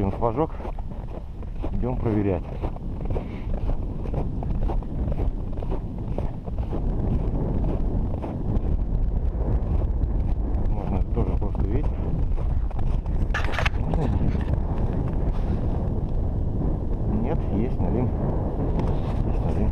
один флажок. Идем проверять. Можно тоже просто ветер. Нет, есть налим. Есть налим.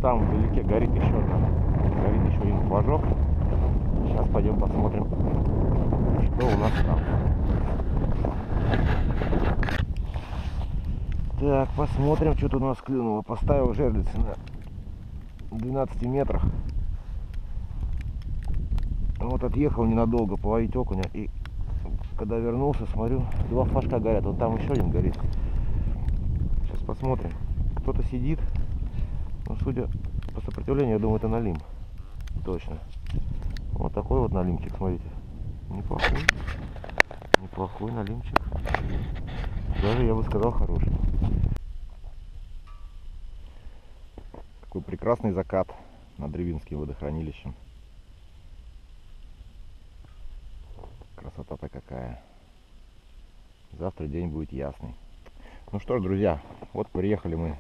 Там вдалеке горит еще один флажок. Сейчас пойдем посмотрим, что у нас там. Так, посмотрим, что тут у нас клюнуло. Поставил жерлицы на 12 метрах. Вот отъехал ненадолго половить окуня, и когда вернулся, смотрю, два флажка горят. Вот там еще один горит. Сейчас посмотрим. Кто-то сидит. Но судя по сопротивлению, я думаю, это налим. Точно. Вот такой вот налимчик, смотрите. Неплохой. Неплохой налимчик. Даже, я бы сказал, хороший. Какой прекрасный закат над Ревинским водохранилищем. Красота-то какая. Завтра день будет ясный. Ну что ж, друзья, вот приехали мы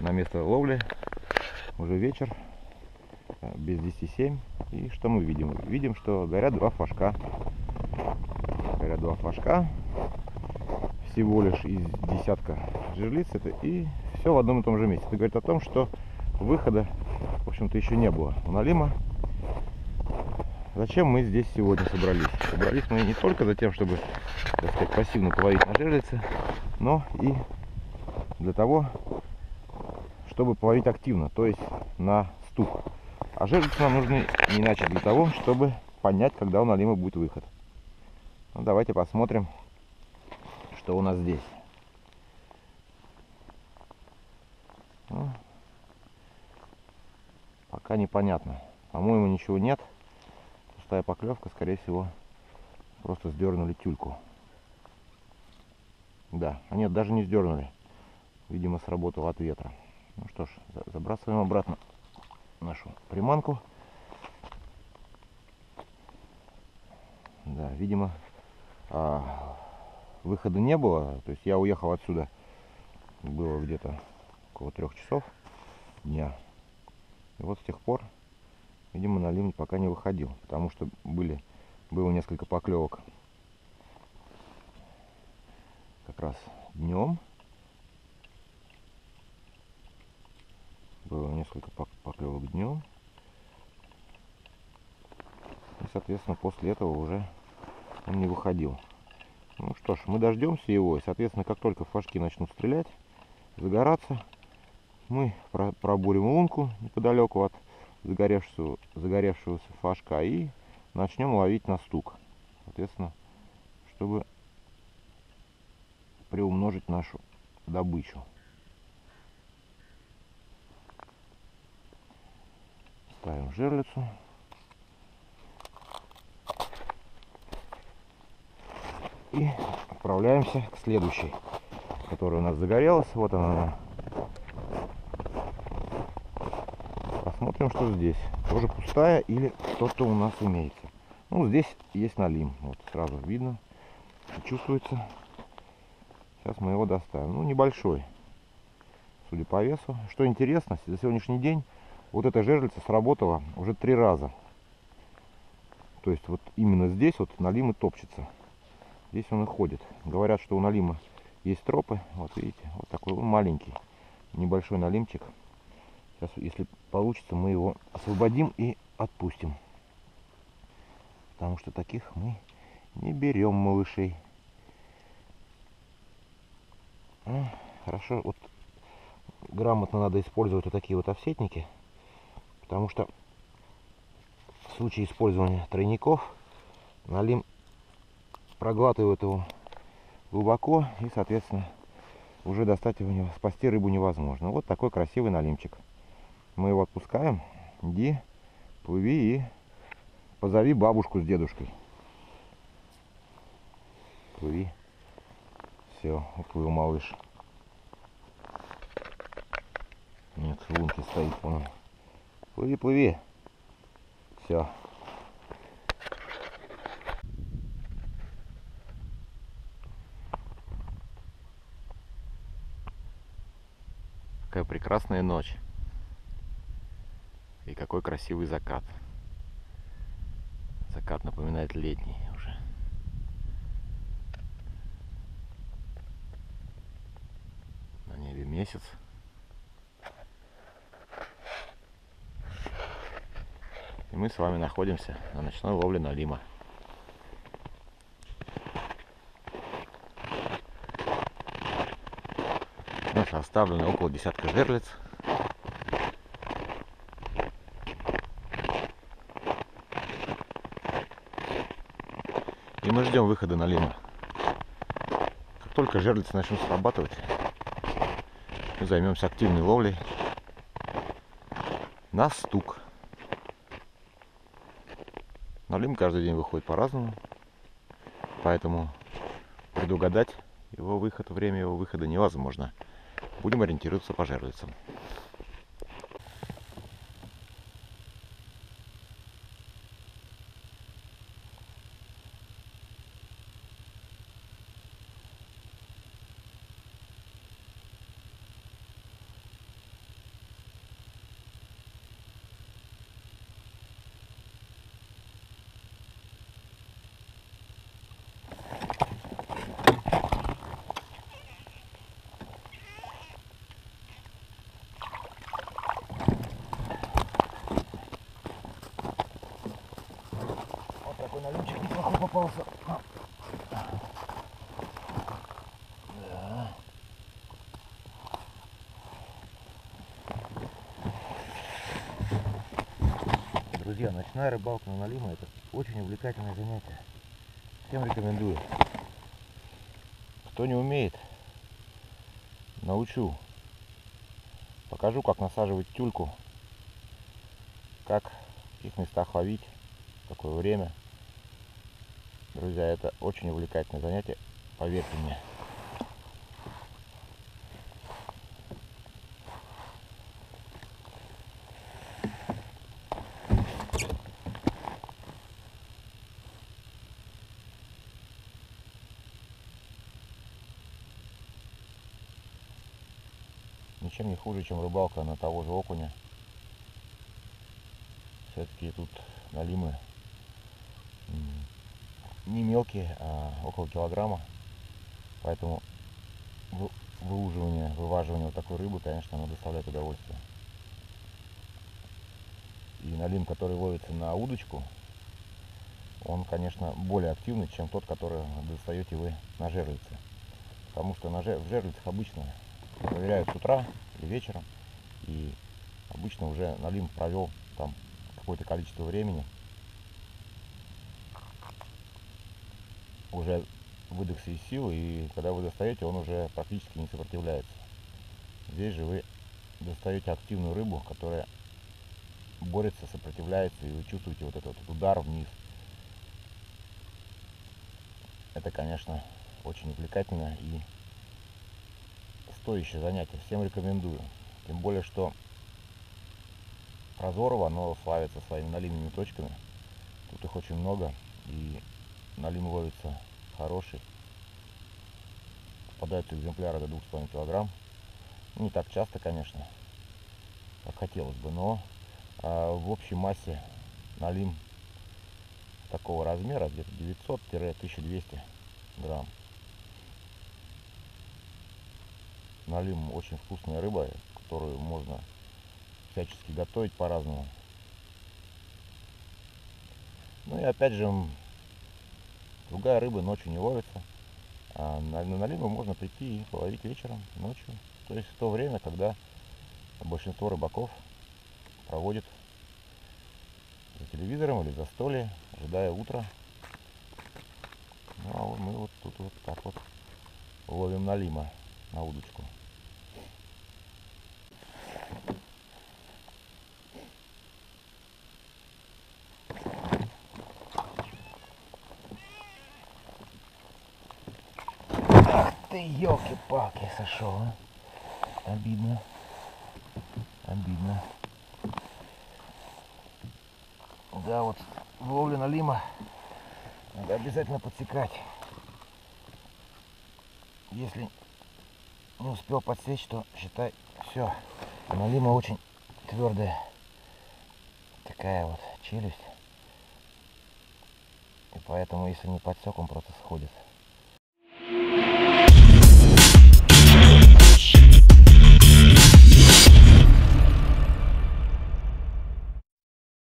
на место ловли. Уже вечер, без 10:07. И что мы видим? Видим, что горят два флажка. Горят два флажка. Всего лишь из десятка жерлиц. Это и все в одном и том же месте. Это говорит о том, что выхода, в общем-то, еще не было у налима. Зачем мы здесь сегодня собрались? Собрались мы не только за тем, чтобы, так сказать, пассивно половить на жерлицы, но и для того, чтобы половить активно, то есть на стук. А жерлицы нам нужны не иначе для того, чтобы понять, когда у налима будет выход. Ну, давайте посмотрим, что у нас здесь. Ну, пока непонятно. По-моему, ничего нет. Пустая поклевка, скорее всего, просто сдернули тюльку. Да, а нет, даже не сдернули. Видимо, сработал от ветра. Ну что ж, забрасываем обратно нашу приманку. Да, видимо, выхода не было. То есть я уехал отсюда, было где-то около 3 часов дня. И вот с тех пор, видимо, налим пока не выходил, потому что было несколько поклевок как раз днем. Было несколько поклевок днем. И, соответственно, после этого уже он не выходил. Ну что ж, мы дождемся его. И, соответственно, как только флажки начнут стрелять, загораться, мы пробурим лунку неподалеку от загоревшегося флажка и начнем ловить на стук. Соответственно, чтобы приумножить нашу добычу. Ставим жерлицу. И отправляемся к следующей, которая у нас загорелась. Вот она. Посмотрим, что здесь. Тоже пустая или что-то у нас имеется. Ну, здесь есть налим. Вот сразу видно, чувствуется. Сейчас мы его доставим. Ну, небольшой, судя по весу. Что интересно, за сегодняшний день вот эта жерлица сработала уже 3 раза. То есть вот именно здесь вот налим и топчется. Здесь он и ходит. Говорят, что у налима есть тропы. Вот видите, вот такой вот маленький, небольшой налимчик. Сейчас, если получится, мы его освободим и отпустим. Потому что таких мы не берем, малышей. Хорошо, вот грамотно надо использовать вот такие вот офсетники. Потому что в случае использования тройников налим проглатывает его глубоко, и, соответственно, уже достать его, спасти рыбу невозможно. Вот такой красивый налимчик. Мы его отпускаем. Иди, плыви и позови бабушку с дедушкой. Плыви. Все, уплыл малыш. Нет, в лунке стоит, вон он. Плыви, плыви. Все. Какая прекрасная ночь. И какой красивый закат. Закат напоминает летний уже. На небе месяц. И мы с вами находимся на ночной ловле налима. У нас оставлено около десятка жерлиц. И мы ждем выхода налима. Как только жерлицы начнут срабатывать, мы займемся активной ловлей на стук. Налим каждый день выходит по-разному, поэтому предугадать его выход, время его выхода невозможно. Будем ориентироваться по жерлицам. Налимчик неплохой попался. Да. Друзья, ночная рыбалка на налима — это очень увлекательное занятие. Всем рекомендую. Кто не умеет, научу. Покажу, как насаживать тюльку, как в каких местах ловить, в какое время. Друзья, это очень увлекательное занятие, поверьте мне. Ничем не хуже, чем рыбалка на того же окуня. Все-таки тут налимы не мелкие, а около килограмма. Поэтому вываживание вот такой рыбы, конечно, оно доставляет удовольствие. И налим, который ловится на удочку, он, конечно, более активный, чем тот, который достаете вы на жерлице. Потому что в жерлицах обычно проверяют с утра или вечером. И обычно уже налим провел там какое-то количество времени. Уже выдохся из сил, и когда вы достаете, он уже практически не сопротивляется. Здесь же вы достаете активную рыбу, которая борется, сопротивляется, и вы чувствуете вот этот удар вниз. Это, конечно, очень увлекательно и стоящее занятие. Всем рекомендую. Тем более, что Прозорово, оно славится своими налимными точками. Тут их очень много, и налим ловится хороший. Попадаются экземпляры до 2,5 килограмм. Не так часто, конечно, как хотелось бы, но в общей массе налим такого размера где-то 900-1200 грамм. Налим очень вкусная рыба, которую можно всячески готовить по-разному. Ну и опять же, другая рыба ночью не ловится, а на налимы можно прийти и половить вечером, ночью. То есть в то время, когда большинство рыбаков проводит за телевизором или за столе, ожидая утра. Ну а вот мы вот тут вот так вот ловим налима на удочку. Ты елки-палки сошел, а? Обидно. Обидно. Да, вот ловлю налима надо обязательно подсекать. Если не успел подсечь, то считай все. Налима очень твердая. Такая вот челюсть. И поэтому, если не подсек, он просто сходит.